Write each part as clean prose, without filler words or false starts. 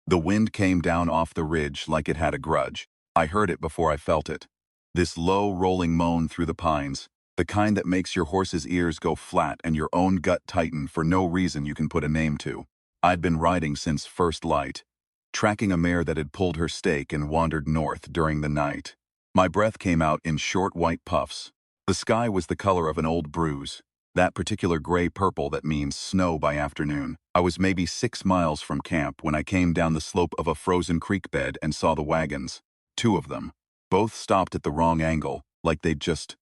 The wind came down off the ridge like it had a grudge. I heard it before I felt it. This low, rolling moan through the pines, the kind that makes your horse's ears go flat and your own gut tighten for no reason you can put a name to. I'd been riding since first light, tracking a mare that had pulled her stake and wandered north during the night. My breath came out in short white puffs. The sky was the color of an old bruise, that particular gray-purple that means snow by afternoon. I was maybe 6 miles from camp when I came down the slope of a frozen creek bed and saw the wagons. 2 of them. Both stopped at the wrong angle, like they'd just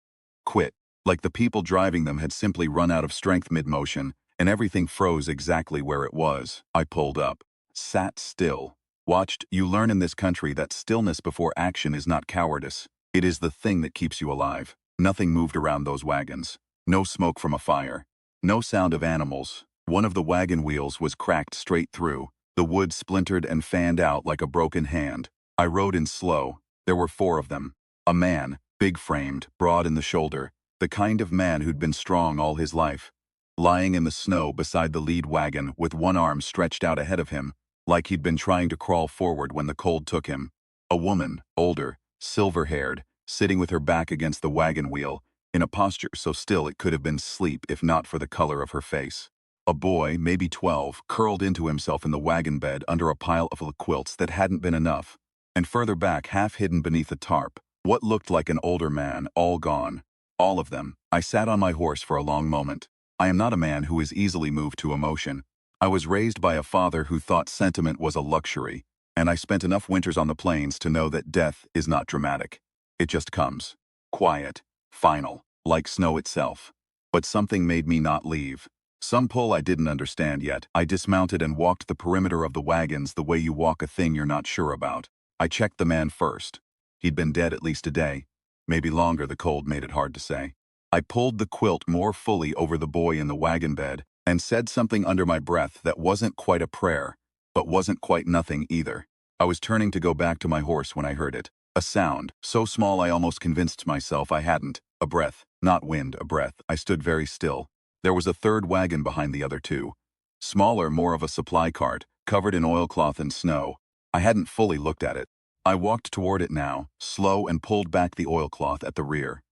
quit. Like the people driving them had simply run out of strength mid-motion, and everything froze exactly where it was. I pulled up, sat still, watched. You learn in this country that stillness before action is not cowardice. It is the thing that keeps you alive. Nothing moved around those wagons. No smoke from a fire. No sound of animals. One of the wagon wheels was cracked straight through. The wood splintered and fanned out like a broken hand. I rode in slow. There were 4 of them. A man, big-framed, broad in the shoulder, the kind of man who'd been strong all his life, lying in the snow beside the lead wagon with one arm stretched out ahead of him, like he'd been trying to crawl forward when the cold took him. A woman, older, silver-haired, sitting with her back against the wagon wheel, in a posture so still it could have been sleep if not for the color of her face. A boy, maybe 12, curled into himself in the wagon bed under a pile of quilts that hadn't been enough, and further back, half hidden beneath a tarp, what looked like an older man, all gone. All of them. I sat on my horse for a long moment. I am not a man who is easily moved to emotion. I was raised by a father who thought sentiment was a luxury, and I spent enough winters on the plains to know that death is not dramatic. It just comes. Quiet. Final. Like snow itself. But something made me not leave. Some pull I didn't understand yet. I dismounted and walked the perimeter of the wagons the way you walk a thing you're not sure about. I checked the man first. He'd been dead at least a day. Maybe longer, the cold made it hard to say. I pulled the quilt more fully over the boy in the wagon bed and said something under my breath that wasn't quite a prayer, but wasn't quite nothing either. I was turning to go back to my horse when I heard it. A sound, so small I almost convinced myself I hadn't. A breath, not wind, a breath. I stood very still. There was a third wagon behind the other 2. Smaller, more of a supply cart, covered in oilcloth and snow. I hadn't fully looked at it. I walked toward it now, slow, and pulled back the oilcloth at the rear.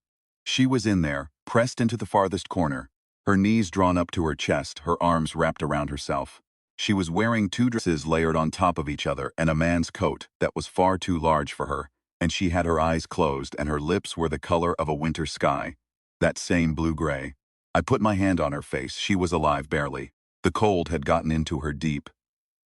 She was in there, pressed into the farthest corner, her knees drawn up to her chest, her arms wrapped around herself. She was wearing 2 dresses layered on top of each other and a man's coat that was far too large for her, and she had her eyes closed and her lips were the color of a winter sky. That same blue-gray. I put my hand on her face. She was alive barely. The cold had gotten into her deep.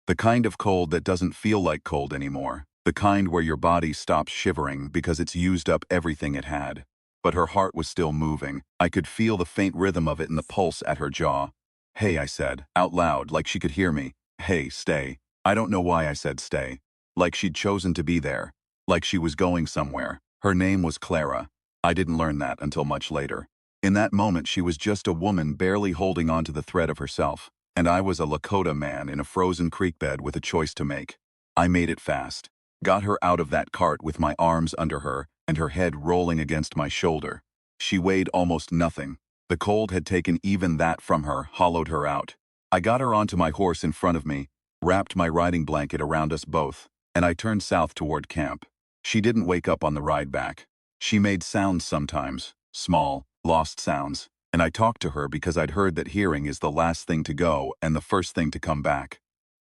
The kind of cold that doesn't feel like cold anymore. The kind where your body stops shivering because it's used up everything it had. But her heart was still moving. I could feel the faint rhythm of it in the pulse at her jaw. "Hey," I said, out loud, like she could hear me. "Hey, stay." I don't know why I said stay. Like she'd chosen to be there. Like she was going somewhere. Her name was Clara. I didn't learn that until much later. In that moment she was just a woman barely holding on to the thread of herself. And I was a Lakota man in a frozen creek bed with a choice to make. I made it fast. Got her out of that cart with my arms under her and her head rolling against my shoulder. She weighed almost nothing. The cold had taken even that from her, hollowed her out. I got her onto my horse in front of me, wrapped my riding blanket around us both, and I turned south toward camp. She didn't wake up on the ride back. She made sounds sometimes, small, lost sounds, and I talked to her because I'd heard that hearing is the last thing to go and the first thing to come back.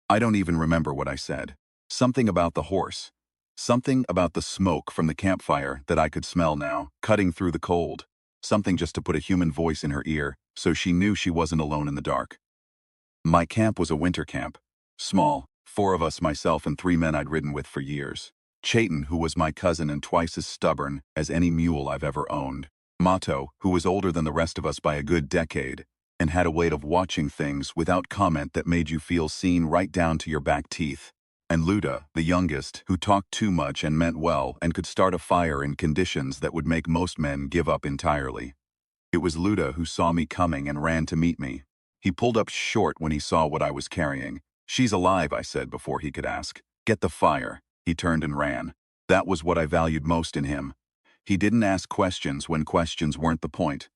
I don't even remember what I said. Something about the horse. Something about the smoke from the campfire that I could smell now, cutting through the cold. Something just to put a human voice in her ear, so she knew she wasn't alone in the dark. My camp was a winter camp. Small, 4 of us, myself and 3 men I'd ridden with for years. Chayton, who was my cousin and twice as stubborn as any mule I've ever owned. Mato, who was older than the rest of us by a good decade, and had a way of watching things without comment that made you feel seen right down to your back teeth. And Luda, the youngest, who talked too much and meant well and could start a fire in conditions that would make most men give up entirely. It was Luda who saw me coming and ran to meet me. He pulled up short when he saw what I was carrying. "She's alive," I said before he could ask. "Get the fire." He turned and ran. That was what I valued most in him. He didn't ask questions when questions weren't the point.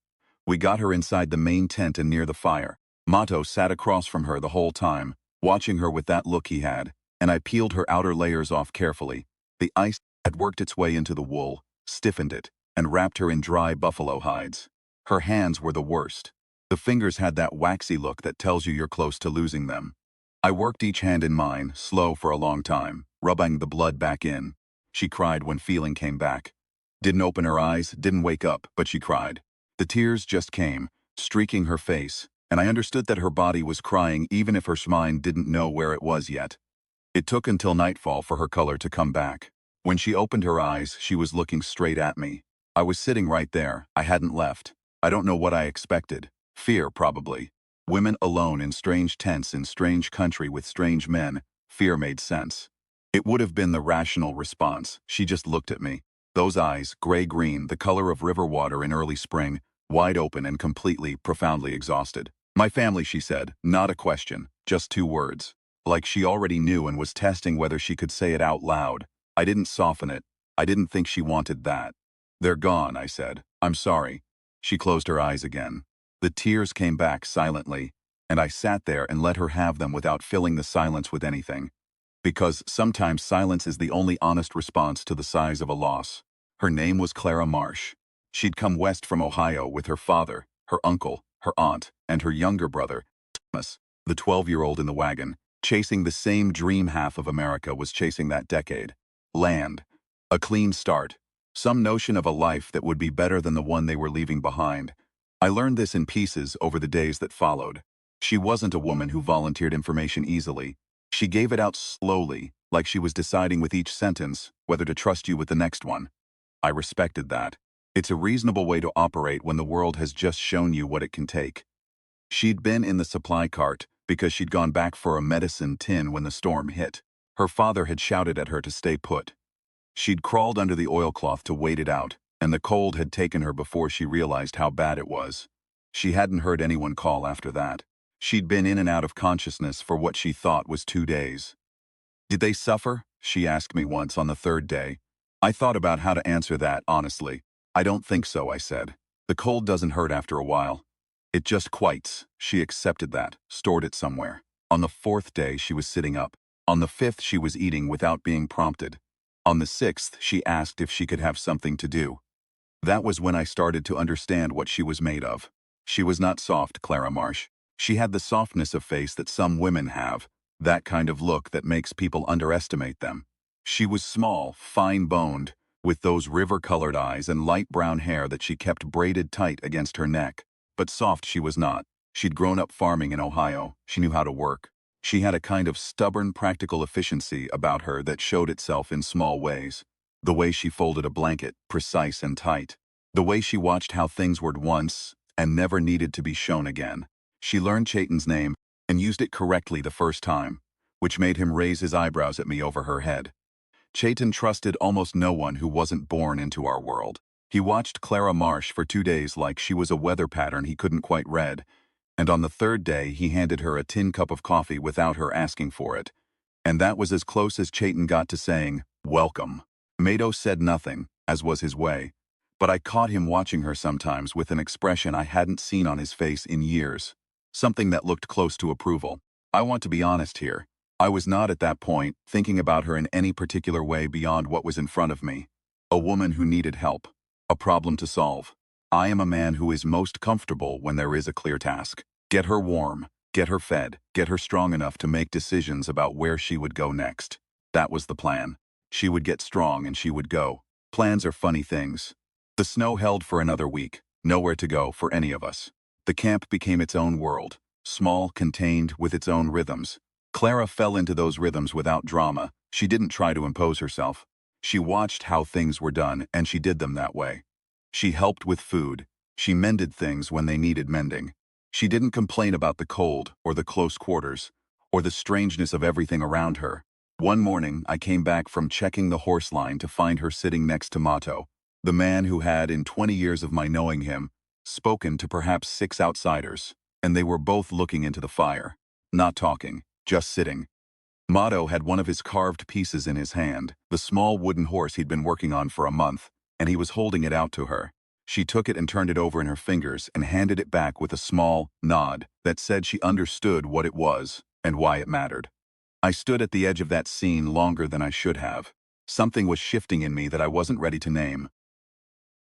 We got her inside the main tent and near the fire. Mato sat across from her the whole time, watching her with that look he had. and I peeled her outer layers off carefully. The ice had worked its way into the wool, stiffened it, and wrapped her in dry buffalo hides. Her hands were the worst. The fingers had that waxy look that tells you you're close to losing them. I worked each hand in mine, slow for a long time, rubbing the blood back in. She cried when feeling came back. Didn't open her eyes, didn't wake up, but she cried. The tears just came, streaking her face, and I understood that her body was crying even if her mind didn't know where it was yet. It took until nightfall for her color to come back. When she opened her eyes, she was looking straight at me. I was sitting right there. I hadn't left. I don't know what I expected. Fear, probably. Women alone in strange tents in strange country with strange men. Fear made sense. It would have been the rational response. She just looked at me. Those eyes, gray-green, the color of river water in early spring, wide open and completely, profoundly exhausted. My family, she said, not a question, just 2 words. Like she already knew and was testing whether she could say it out loud. I didn't soften it. I didn't think she wanted that. They're gone, I said. I'm sorry. She closed her eyes again. The tears came back silently, and I sat there and let her have them without filling the silence with anything. Because sometimes silence is the only honest response to the size of a loss. Her name was Clara Marsh. She'd come west from Ohio with her father, her uncle, her aunt, and her younger brother, Thomas, the 12-year-old in the wagon, chasing the same dream half of America was chasing that decade. Land. A clean start. Some notion of a life that would be better than the one they were leaving behind. I learned this in pieces over the days that followed. She wasn't a woman who volunteered information easily. She gave it out slowly, like she was deciding with each sentence whether to trust you with the next one. I respected that. It's a reasonable way to operate when the world has just shown you what it can take. She'd been in the supply cart because she'd gone back for a medicine tin when the storm hit. Her father had shouted at her to stay put. She'd crawled under the oilcloth to wait it out, and the cold had taken her before she realized how bad it was. She hadn't heard anyone call after that. She'd been in and out of consciousness for what she thought was 2 days. Did they suffer? She asked me once on the 3rd day. I thought about how to answer that, honestly. I don't think so, I said. The cold doesn't hurt after a while. It just quiets. She accepted that, stored it somewhere. On the 4th day, she was sitting up. On the 5th, she was eating without being prompted. On the 6th, she asked if she could have something to do. That was when I started to understand what she was made of. She was not soft, Clara Marsh. She had the softness of face that some women have, that kind of look that makes people underestimate them. She was small, fine-boned, with those river-colored eyes and light brown hair that she kept braided tight against her neck. But soft she was not. She'd grown up farming in Ohio. She knew how to work. She had a kind of stubborn, practical efficiency about her that showed itself in small ways. The way she folded a blanket, precise and tight. The way she watched how things were once and never needed to be shown again. She learned Chayton's name and used it correctly the first time, which made him raise his eyebrows at me over her head. Chayton trusted almost no one who wasn't born into our world. He watched Clara Marsh for 2 days like she was a weather pattern he couldn't quite read, and on the 3rd day he handed her a tin cup of coffee without her asking for it. And that was as close as Chayton got to saying, "Welcome." Mado said nothing, as was his way, but I caught him watching her sometimes with an expression I hadn't seen on his face in years. Something that looked close to approval. I want to be honest here. I was not at that point thinking about her in any particular way beyond what was in front of me. A woman who needed help. A problem to solve. I am a man who is most comfortable when there is a clear task. Get her warm, get her fed, get her strong enough to make decisions about where she would go next. That was the plan. She would get strong and she would go. Plans are funny things. The snow held for another week. Nowhere to go for any of us. The camp became its own world. Small, contained, with its own rhythms. Clara fell into those rhythms without drama. She didn't try to impose herself. She watched how things were done, and she did them that way. She helped with food. She mended things when they needed mending. She didn't complain about the cold, or the close quarters, or the strangeness of everything around her. One morning, I came back from checking the horse line to find her sitting next to Mato, the man who had, in 20 years of my knowing him, spoken to perhaps 6 outsiders, and they were both looking into the fire. Not talking, just sitting. Mato had one of his carved pieces in his hand, the small wooden horse he'd been working on for a month, and he was holding it out to her. She took it and turned it over in her fingers and handed it back with a small nod that said she understood what it was and why it mattered. I stood at the edge of that scene longer than I should have. Something was shifting in me that I wasn't ready to name.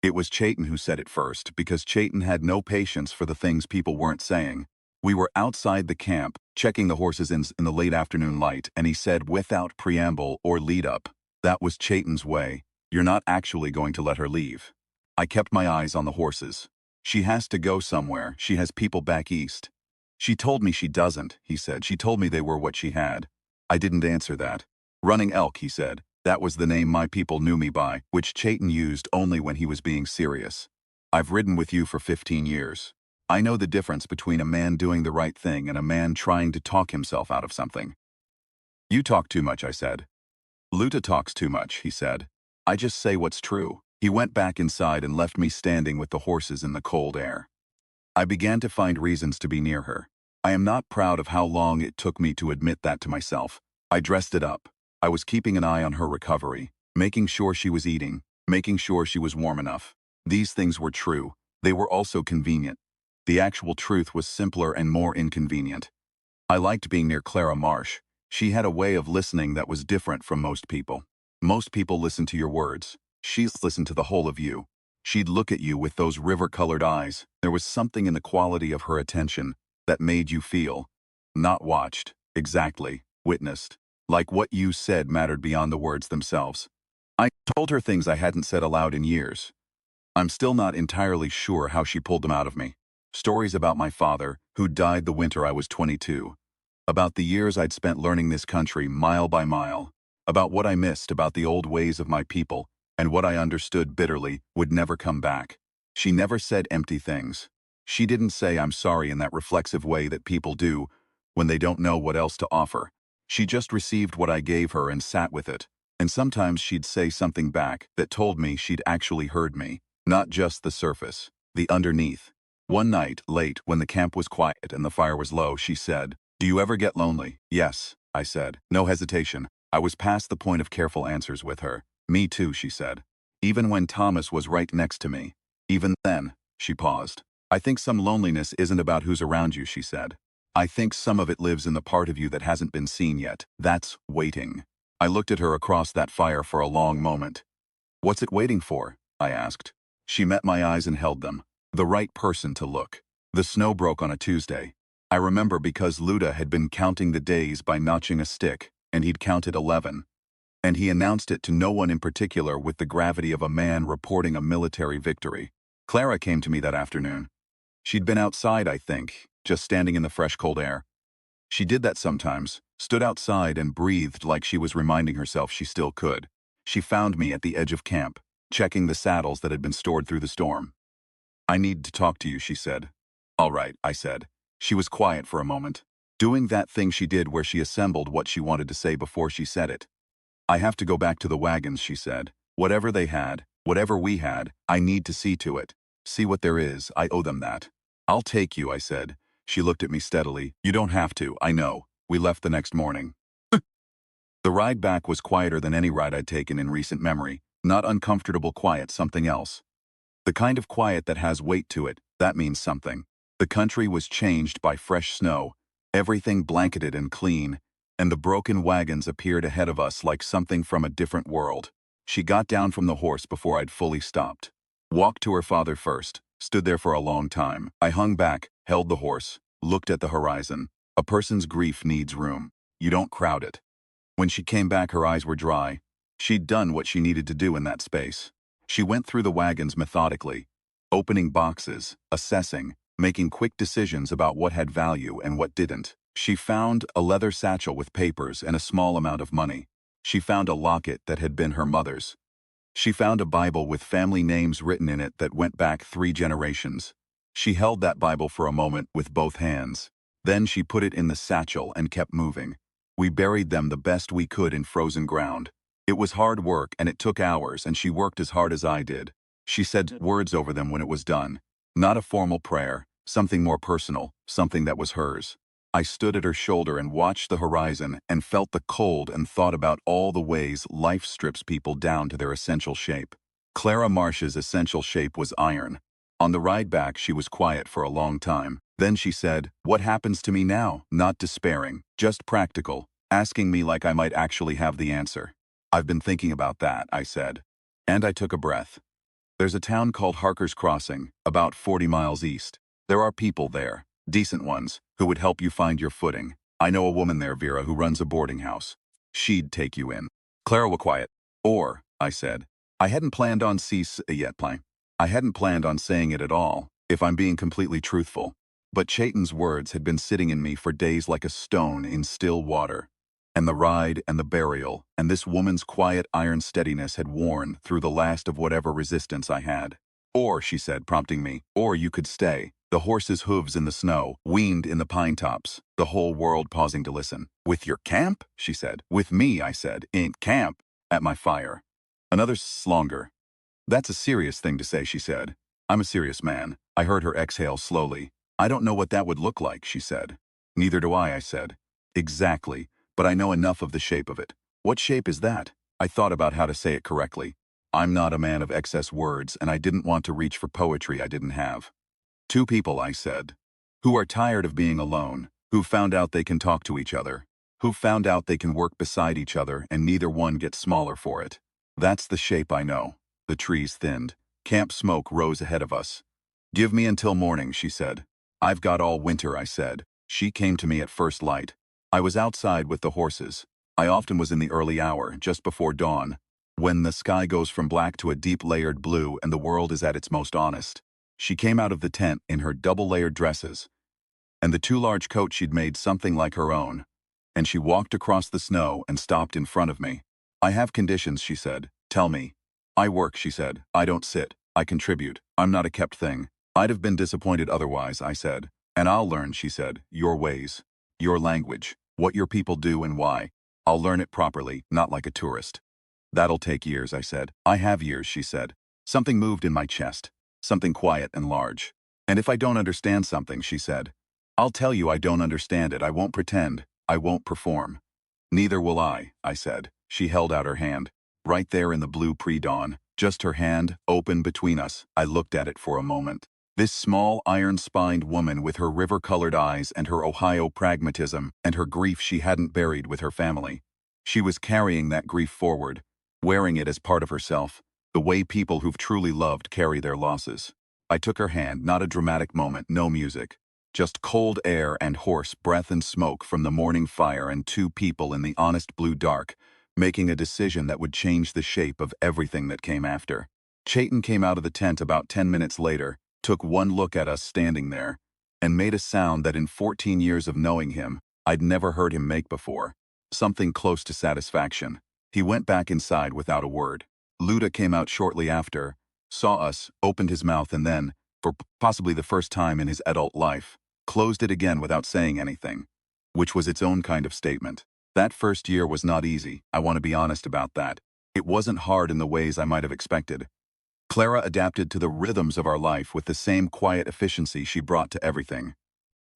It was Chayton who said it first, because Chayton had no patience for the things people weren't saying. We were outside the camp, checking the horses in the late afternoon light, and he said without preamble or lead-up, "That was Chayton's way. You're not actually going to let her leave." I kept my eyes on the horses. "She has to go somewhere. She has people back east." "She told me she doesn't," he said. "She told me they were what she had." I didn't answer that. "Running Elk," he said. That was the name my people knew me by, which Chayton used only when he was being serious. "I've ridden with you for 15 years. I know the difference between a man doing the right thing and a man trying to talk himself out of something." "You talk too much," I said. "Luta talks too much," he said. "I just say what's true." He went back inside and left me standing with the horses in the cold air. I began to find reasons to be near her. I am not proud of how long it took me to admit that to myself. I dressed it up. I was keeping an eye on her recovery, making sure she was eating, making sure she was warm enough. These things were true. They were also convenient. The actual truth was simpler and more inconvenient. I liked being near Clara Marsh. She had a way of listening that was different from most people. Most people listen to your words. She's listened to the whole of you. She'd look at you with those river-colored eyes. There was something in the quality of her attention that made you feel, not watched, exactly, witnessed. Like what you said mattered beyond the words themselves. I told her things I hadn't said aloud in years. I'm still not entirely sure how she pulled them out of me. Stories about my father, who died the winter I was 22. About the years I'd spent learning this country mile by mile. About what I missed about the old ways of my people, and what I understood bitterly would never come back. She never said empty things. She didn't say "I'm sorry" in that reflexive way that people do when they don't know what else to offer. She just received what I gave her and sat with it. And sometimes she'd say something back that told me she'd actually heard me. Not just the surface, the underneath. One night, late, when the camp was quiet and the fire was low, she said, "Do you ever get lonely?" "Yes," I said. No hesitation. I was past the point of careful answers with her. "Me too," she said. "Even when Thomas was right next to me. Even then," she paused. "I think some loneliness isn't about who's around you," she said. "I think some of it lives in the part of you that hasn't been seen yet. That's waiting." I looked at her across that fire for a long moment. "What's it waiting for?" I asked. She met my eyes and held them. The right person to look. The snow broke on a Tuesday. I remember because Luda had been counting the days by notching a stick, and he'd counted 11. And he announced it to no one in particular with the gravity of a man reporting a military victory. Clara came to me that afternoon. She'd been outside, I think, just standing in the fresh cold air. She did that sometimes, stood outside and breathed like she was reminding herself she still could. She found me at the edge of camp, checking the saddles that had been stored through the storm. "I need to talk to you," she said. "All right," I said. She was quiet for a moment, doing that thing she did where she assembled what she wanted to say before she said it. "I have to go back to the wagons," she said. "Whatever they had, whatever we had, I need to see to it. See what there is, I owe them that." "I'll take you," I said. She looked at me steadily. "You don't have to, I know." We left the next morning. The ride back was quieter than any ride I'd taken in recent memory. Not uncomfortable quiet, something else. The kind of quiet that has weight to it, that means something. The country was changed by fresh snow, everything blanketed and clean, and the broken wagons appeared ahead of us like something from a different world. She got down from the horse before I'd fully stopped. Walked to her father first, stood there for a long time. I hung back, held the horse, looked at the horizon. A person's grief needs room. You don't crowd it. When she came back, her eyes were dry. She'd done what she needed to do in that space. She went through the wagons methodically, opening boxes, assessing, making quick decisions about what had value and what didn't. She found a leather satchel with papers and a small amount of money. She found a locket that had been her mother's. She found a Bible with family names written in it that went back 3 generations. She held that Bible for a moment with both hands. Then she put it in the satchel and kept moving. We buried them the best we could in frozen ground. It was hard work and it took hours, and she worked as hard as I did. She said words over them when it was done. Not a formal prayer, something more personal, something that was hers. I stood at her shoulder and watched the horizon and felt the cold and thought about all the ways life strips people down to their essential shape. Clara Marsh's essential shape was iron. On the ride back, she was quiet for a long time. Then she said, "What happens to me now?" Not despairing, just practical. asking me like I might actually have the answer. I've been thinking about that, I said. And I took a breath. There's a town called Harker's Crossing, about 40 miles east. There are people there, decent ones, who would help you find your footing. I know a woman there, Vera, who runs a boarding house. She'd take you in. Clara was quiet. Or, I said. I hadn't planned on I hadn't planned on saying it at all, if I'm being completely truthful. But Chayton's words had been sitting in me for days like a stone in still water. And the ride and the burial and this woman's quiet iron steadiness had worn through the last of whatever resistance I had. Or, she said, prompting me, or you could stay. The horse's hooves in the snow, weaned in the pine tops, the whole world pausing to listen. With your camp? She said. With me, I said, in camp, at my fire. Another slonger. That's a serious thing to say, she said. I'm a serious man. I heard her exhale slowly. I don't know what that would look like, she said. Neither do I said. Exactly, but I know enough of the shape of it. What shape is that? I thought about how to say it correctly. I'm not a man of excess words, and I didn't want to reach for poetry I didn't have. Two people, I said, who are tired of being alone, who found out they can talk to each other, who found out they can work beside each other and neither one gets smaller for it. That's the shape I know. The trees thinned. Camp smoke rose ahead of us. Give me until morning, she said. I've got all winter, I said. She came to me at first light. I was outside with the horses. I often was in the early hour, just before dawn, when the sky goes from black to a deep layered blue and the world is at its most honest. She came out of the tent in her double-layered dresses, and the two large coats she'd made something like her own, and she walked across the snow and stopped in front of me. I have conditions, she said. Tell me. I work, she said. I don't sit. I contribute. I'm not a kept thing. I'd have been disappointed otherwise, I said. And I'll learn, she said, your ways, your language, what your people do and why. I'll learn it properly, not like a tourist. That'll take years, I said. I have years, she said. Something moved in my chest, something quiet and large. And if I don't understand something, she said, I'll tell you I don't understand it. I won't pretend. I won't perform. Neither will I said. She held out her hand. Right there in the blue pre-dawn, just her hand, open between us. I looked at it for a moment. This small, iron-spined woman with her river-colored eyes and her Ohio pragmatism and her grief she hadn't buried with her family. She was carrying that grief forward, wearing it as part of herself, the way people who've truly loved carry their losses. I took her hand, not a dramatic moment, no music. Just cold air and hoarse breath and smoke from the morning fire and two people in the honest blue dark, making a decision that would change the shape of everything that came after. Chayton came out of the tent about 10 minutes later, took one look at us standing there, and made a sound that in 14 years of knowing him, I'd never heard him make before. Something close to satisfaction. He went back inside without a word. Luda came out shortly after, saw us, opened his mouth and then, for possibly the first time in his adult life, closed it again without saying anything, which was its own kind of statement. That first year was not easy, I want to be honest about that. It wasn't hard in the ways I might have expected. Clara adapted to the rhythms of our life with the same quiet efficiency she brought to everything.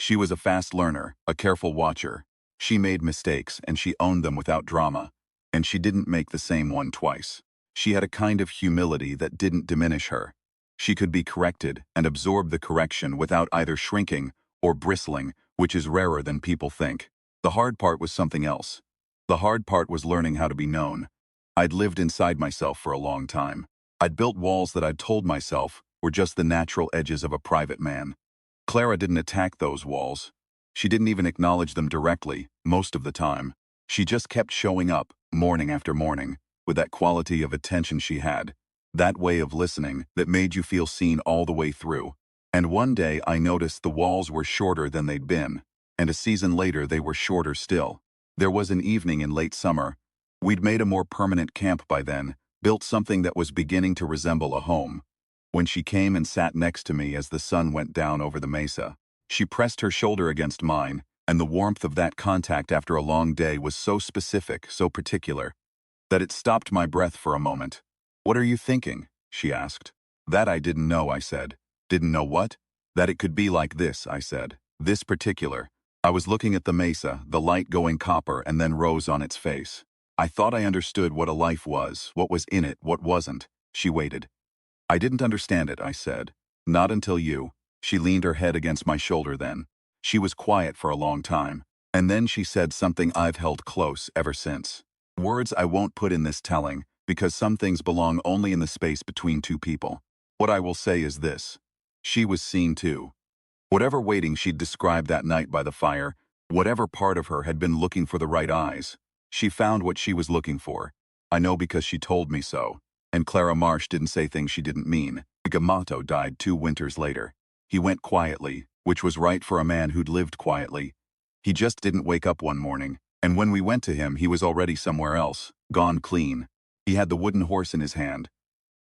She was a fast learner, a careful watcher. She made mistakes and she owned them without drama, and she didn't make the same one twice. She had a kind of humility that didn't diminish her. She could be corrected and absorb the correction without either shrinking or bristling, which is rarer than people think. The hard part was something else. The hard part was learning how to be known. I'd lived inside myself for a long time. I'd built walls that I'd told myself were just the natural edges of a private man. Clara didn't attack those walls. She didn't even acknowledge them directly, most of the time. She just kept showing up, morning after morning, with that quality of attention she had, that way of listening that made you feel seen all the way through. And one day I noticed the walls were shorter than they'd been, and a season later they were shorter still. There was an evening in late summer. We'd made a more permanent camp by then, built something that was beginning to resemble a home. When she came and sat next to me as the sun went down over the mesa, she pressed her shoulder against mine, and the warmth of that contact after a long day was so specific, so particular, that it stopped my breath for a moment. "What are you thinking?" she asked. "That I didn't know," I said. "Didn't know what?" "That it could be like this," I said. "This particular." I was looking at the mesa, the light going copper and then rose on its face. I thought I understood what a life was, what was in it, what wasn't. She waited. "I didn't understand it," I said. "Not until you." She leaned her head against my shoulder then. She was quiet for a long time. And then she said something I've held close ever since. Words I won't put in this telling, because some things belong only in the space between two people. What I will say is this. She was seen too. Whatever waiting she'd described that night by the fire, whatever part of her had been looking for the right eyes, she found what she was looking for. I know because she told me so. And Clara Marsh didn't say things she didn't mean. Gamato died 2 winters later. He went quietly, which was right for a man who'd lived quietly. He just didn't wake up one morning, and when we went to him he was already somewhere else, gone clean. He had the wooden horse in his hand.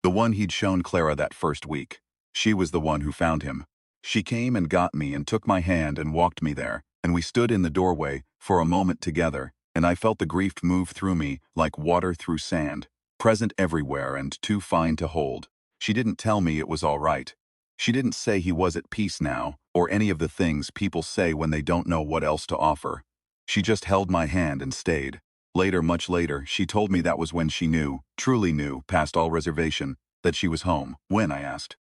The one he'd shown Clara that first week. She was the one who found him. She came and got me and took my hand and walked me there, and we stood in the doorway for a moment together, and I felt the grief move through me like water through sand, present everywhere and too fine to hold. She didn't tell me it was all right. She didn't say he was at peace now, or any of the things people say when they don't know what else to offer. She just held my hand and stayed. Later, much later, she told me that was when she knew, truly knew, past all reservation, that she was home. When, I asked.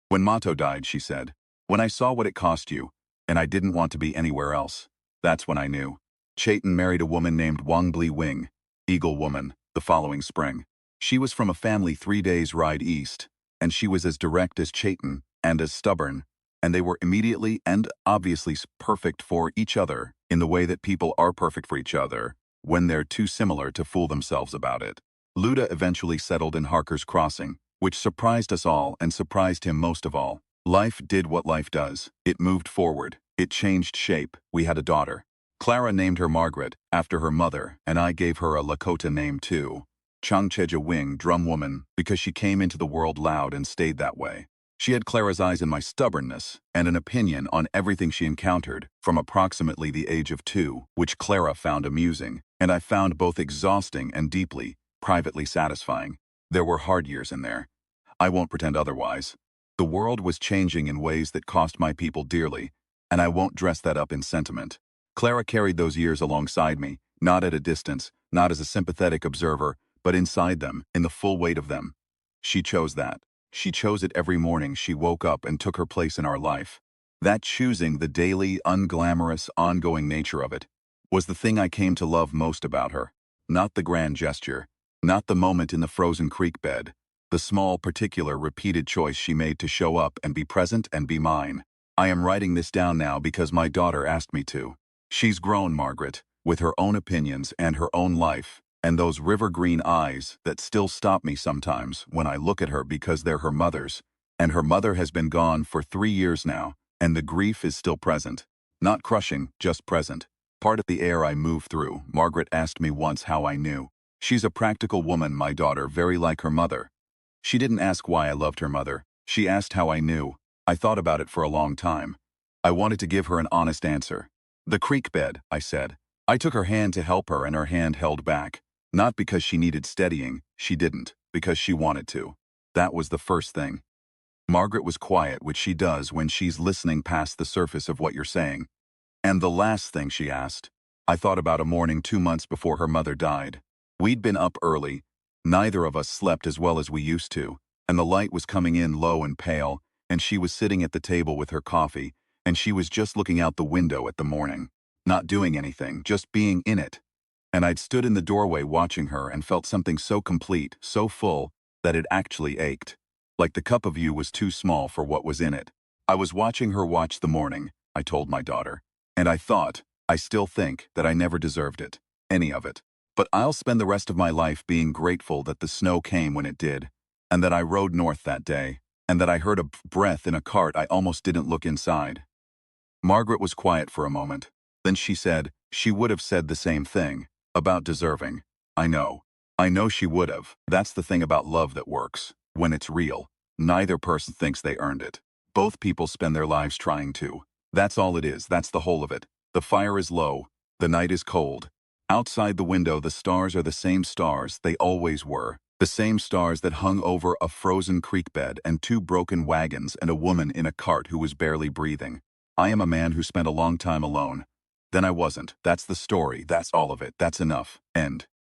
When Mato died, she said. When I saw what it cost you, and I didn't want to be anywhere else. That's when I knew. Chaitin married a woman named Wangli Wing, Eagle Woman, the following spring. She was from a family 3 days' ride east, and she was as direct as Chaitin, and as stubborn, and they were immediately and obviously perfect for each other in the way that people are perfect for each other when they're too similar to fool themselves about it. Luda eventually settled in Harker's Crossing, which surprised us all and surprised him most of all. Life did what life does. It moved forward. It changed shape. We had a daughter. Clara named her Margaret, after her mother, and I gave her a Lakota name too. Changcheja Wing, drum woman, because she came into the world loud and stayed that way. She had Clara's eyes in my stubbornness, and an opinion on everything she encountered, from approximately the age of 2, which Clara found amusing, and I found both exhausting and deeply, privately satisfying. There were hard years in there. I won't pretend otherwise. The world was changing in ways that cost my people dearly, and I won't dress that up in sentiment. Clara carried those years alongside me, not at a distance, not as a sympathetic observer, but inside them, in the full weight of them. She chose that. She chose it every morning she woke up and took her place in our life. That choosing, the daily, unglamorous, ongoing nature of it, was the thing I came to love most about her. Not the grand gesture, not the moment in the frozen creek bed, the small, particular, repeated choice she made to show up and be present and be mine. I am writing this down now because my daughter asked me to. She's grown, Margaret, with her own opinions and her own life, and those river green eyes that still stop me sometimes when I look at her because they're her mother's, and her mother has been gone for 3 years now, and the grief is still present. Not crushing, just present. Part of the air I move through. Margaret asked me once how I knew. She's a practical woman, my daughter, very like her mother. She didn't ask why I loved her mother. She asked how I knew. I thought about it for a long time. I wanted to give her an honest answer. The creek bed, I said. I took her hand to help her and her hand held back. Not because she needed steadying, she didn't, because she wanted to. That was the first thing. Margaret was quiet, which she does when she's listening past the surface of what you're saying. And the last thing she asked, I thought about a morning 2 months before her mother died. We'd been up early. Neither of us slept as well as we used to, and the light was coming in low and pale, and she was sitting at the table with her coffee, and she was just looking out the window at the morning. Not doing anything, just being in it. And I'd stood in the doorway watching her and felt something so complete, so full, that it actually ached. Like the cup of you was too small for what was in it. I was watching her watch the morning, I told my daughter. And I thought, I still think, that I never deserved it. Any of it. But I'll spend the rest of my life being grateful that the snow came when it did, and that I rode north that day, and that I heard a breath in a cart I almost didn't look inside. Margaret was quiet for a moment. Then she said, she would have said the same thing, about deserving. I know. I know she would have. That's the thing about love that works. When it's real, neither person thinks they earned it. Both people spend their lives trying to. That's all it is, that's the whole of it. The fire is low. The night is cold. Outside the window, the stars are the same stars they always were. The same stars that hung over a frozen creek bed and 2 broken wagons and a woman in a cart who was barely breathing. I am a man who spent a long time alone. Then I wasn't. That's the story. That's all of it. That's enough. End.